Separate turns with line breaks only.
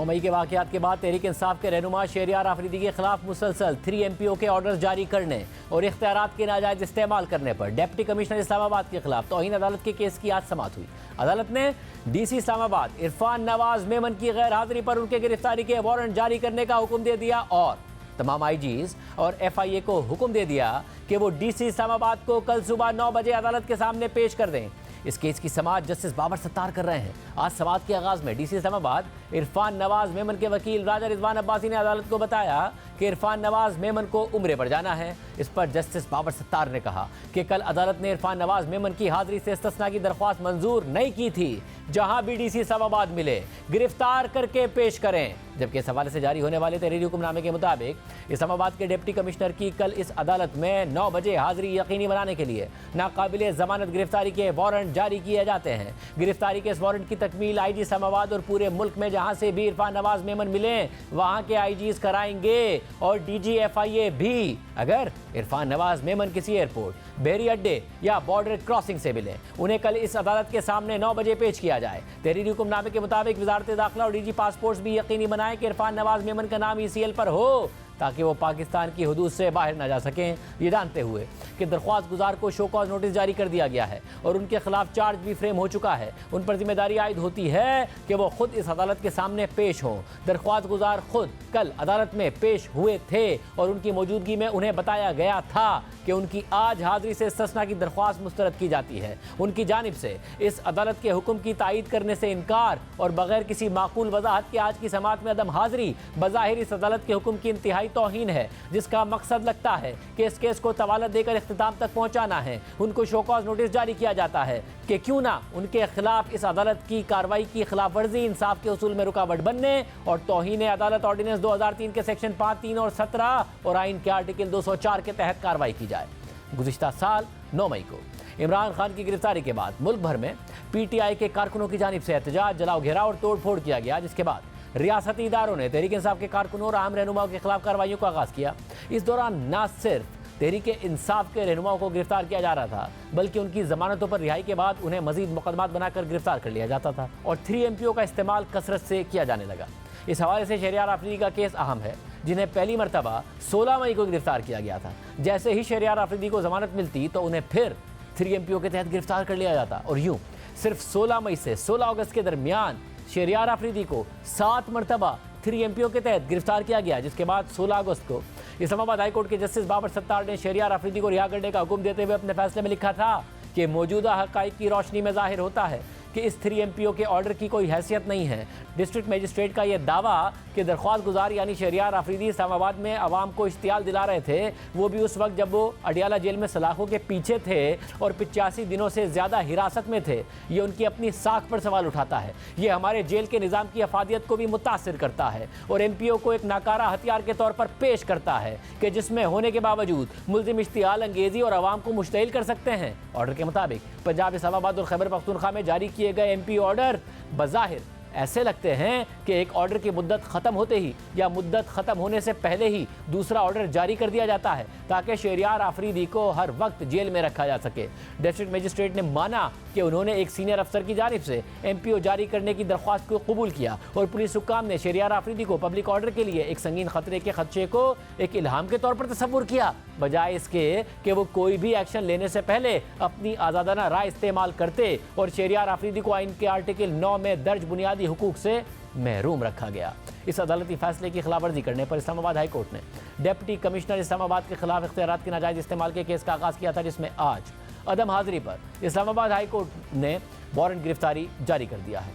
9 मई के वाक़यात के बाद तहरीक इंसाफ के रहनुमा शहरियार आफरीदी के खिलाफ मुसलसल 3 MPO के ऑर्डर जारी करने और इख्तियारात के नाजायज इस्तेमाल करने पर डिप्टी कमिश्नर इस्लामाबाद के खिलाफ तौहीन अदालत के केस की आज समाअत हुई। अदालत ने DC इस्लामाबाद इरफान नवाज मेमन की गैर हाजिरी पर उनके गिरफ्तारी के वारंट जारी करने का हुक्म दे दिया और तमाम IGs और FIA को हुक्म दे दिया कि वो DC इस्लामाबाद को कल सुबह 9 बजे अदालत के सामने पेश कर दें। इस केस की समाअत जस्टिस बाबर सत्तार कर रहे हैं। आज समाअत के आगाज में DC इस्लामाबाद इरफान नवाज मेमन के वकील राजा रिजवान अब्बासी ने अदालत को बताया कि इरफान नवाज मेमन को उम्रे पर जाना है। इस पर जस्टिस बाबर सत्तार ने कहा कि कल अदालत ने इरफान नवाज मेमन की हाजिरी से इस्तिस्ना की दरख्वास्त मंजूर नहीं की थी। जहां भी DC इस्लामाबाद मिले गिरफ्तार करके पेश करें। जबकि इस हवाले से जारी होने वाले तहरीरी हुक्मनामे के मुताबिक इस्लामाबाद के डिप्टी कमिश्नर की कल इस अदालत में 9 बजे हाजिरी यकीनी बनाने के लिए नाकाबिले जमानत गिरफ्तारी के वारंट जारी किए जाते हैं। गिरफ्तारी के इस वारंट की तकमील IG इस्लामाबाद और पूरे मुल्क में जहां से भी इरफान नवाज मेमन मिले वहां के IGs कराएंगे और DG FIA भी। अगर इरफान नवाज मेमन किसी एयरपोर्ट, बहरी अड्डे या बॉर्डर क्रॉसिंग से मिले उन्हें कल इस अदालत के सामने 9 बजे पेश किया जाए। तहरीरी हुक्मनामे के मुताबिक वजारत दाखिला और DG पासपोर्ट्स भी यकीनी बनाए कि इरफान नवाज मेमन का नाम ECL पर हो ताकि वो पाकिस्तान की हदूद से बाहर न जा सकें। ये जानते हुए कि दरख्वास्त गुजार को शो कॉज नोटिस जारी कर दिया गया है और उनके खिलाफ चार्ज भी फ्रेम हो चुका है, उन पर जिम्मेदारी आयद होती है कि वो खुद इस अदालत के सामने पेश हों। दरख्वास्त गुजार खुद कल अदालत में पेश हुए थे और उनकी मौजूदगी में उन्हें बताया गया था कि उनकी आज हाजिरी से इस्तिस्ना की दरख्वास्त मुस्तरद की जाती है। उनकी जानिब से इस अदालत के हुक्म की तायीद करने से इनकार और बगैर किसी माकूल वजाहत के आज की समाअत में अदम हाजिरी बज़ाहिर इस अदालत के हुक्म की इंतहाई तौहीन है, जिसका मकसद लगता है कि इस केस को तवालत देकर इख्तिताम तक पहुंचाना है। उनको शो कॉज नोटिस जारी किया जाता है कि क्यों ना उनके खिलाफ इस अदालत की कार्रवाई की खिलाफ वर्जी इंसाफ के उसूल में रुकावट बनने और तौहीन अदालत ऑर्डिनेंस 2003 के सेक्शन 5, 3 और 17 और आइन के आर्टिकल 204 के तहत कार्रवाई की जाए। गुज़िश्ता साल 9 मई को इमरान खान की गिरफ्तारी के बाद मुल्क भर में PTI के कारकुनों की जानिब से एहतजाज, जलाओ घेराव और तोड़ फोड़ किया गया, जिसके बाद रियासती इदारों ने तहरीक इंसाफ के कारकुनों और अहम रहनुमाओं के खिलाफ कार्रवाइयों का आगाज़ किया। इस दौरान न सिर्फ तहरीक इंसाफ के रहनुमाओं को गिरफ्तार किया जा रहा था बल्कि उनकी जमानतों पर रिहाई के बाद उन्हें मजीद मुकदमात बनाकर गिरफ्तार कर लिया जाता था और 3 MPO का इस्तेमाल कसरत से किया जाने लगा। इस हवाले से शहरियार आफरीदी का केस अहम है, जिन्हें पहली मरतबा 16 मई को गिरफ्तार किया गया था। जैसे ही शहरियार आफरीदी को जमानत मिलती तो उन्हें फिर 3 MPO के तहत गिरफ्तार कर लिया जाता और यूँ सिर्फ 16 मई से 16 अगस्त के दरमियान शहरियार आफरीदी को 7 मरतबा 3 MPO के तहत गिरफ्तार किया गया, जिसके बाद 16 अगस्त को इस्लामाबाद हाई कोर्ट के जस्टिस बाबर सत्तार ने शहरियार आफरीदी को रिहा करने का हुक्म देते हुए अपने फैसले में लिखा था कि मौजूदा हक़ाइक़ की रोशनी में जाहिर होता है कि इस 3 MPO के ऑर्डर की कोई हैसियत नहीं है। डिस्ट्रिक्ट मजिस्ट्रेट का यह दावा कि दरख्वास्त गुजार यानी शहरियार आफरीदी इस्लामाबाद में आवाम को इश्तियाल दिला रहे थे, वो भी उस वक्त जब वो अडियाला जेल में सलाखों के पीछे थे और 85 दिनों से ज़्यादा हिरासत में थे, ये उनकी अपनी साख पर सवाल उठाता है। ये हमारे जेल के निज़ाम की अफादियत को भी मुतासिर करता है और MPO को एक नाकारा हथियार के तौर पर पेश करता है कि जिसमें होने के बावजूद मुल्ज़िम इश्तियाल अंगेज़ी और आवाम को मुश्तइल कर सकते हैं। ऑर्डर के मुताबिक पंजाब, इस्लामाबाद और खैबर पख्तूनख्वा में जारी किए गए MP ऑर्डर बज़ाहिर ऐसे लगते हैं कि एक ऑर्डर की मुद्दत ख़त्म होते ही या मुद्दत ख़त्म होने से पहले ही दूसरा ऑर्डर जारी कर दिया जाता है ताकि शहरियार आफरीदी को हर वक्त जेल में रखा जा सके। डिस्ट्रिक्ट मजिस्ट्रेट ने माना कि उन्होंने एक सीनियर अफसर की जानिब से MPO जारी करने की दरख्वास्त को कबूल किया और पुलिस हुक्काम ने शहरियार आफरीदी को पब्लिक ऑर्डर के लिए एक संगीन खतरे के खदशे को एक इल्हाम के तौर पर तस्वुर किया, बजाय इसके कि वो कोई भी एक्शन लेने से पहले अपनी आज़ादाना राय इस्तेमाल करते और शहरियार आफरीदी को आइन के आर्टिकल 9 में दर्ज बुनियादी हुकूक से महरूम रखा गया। इस अदालती फैसले की खिलाफवर्जी करने पर इस्लामाबाद हाई कोर्ट ने डिप्टी कमिश्नर इस्लामाबाद के खिलाफ इख्तियारात के नाजायज इस्तेमाल के केस का आगाज़ किया था, जिसमें आज अदम हाजिरी पर इस्लामाबाद हाई कोर्ट ने वारंट गिरफ्तारी जारी कर दिया है।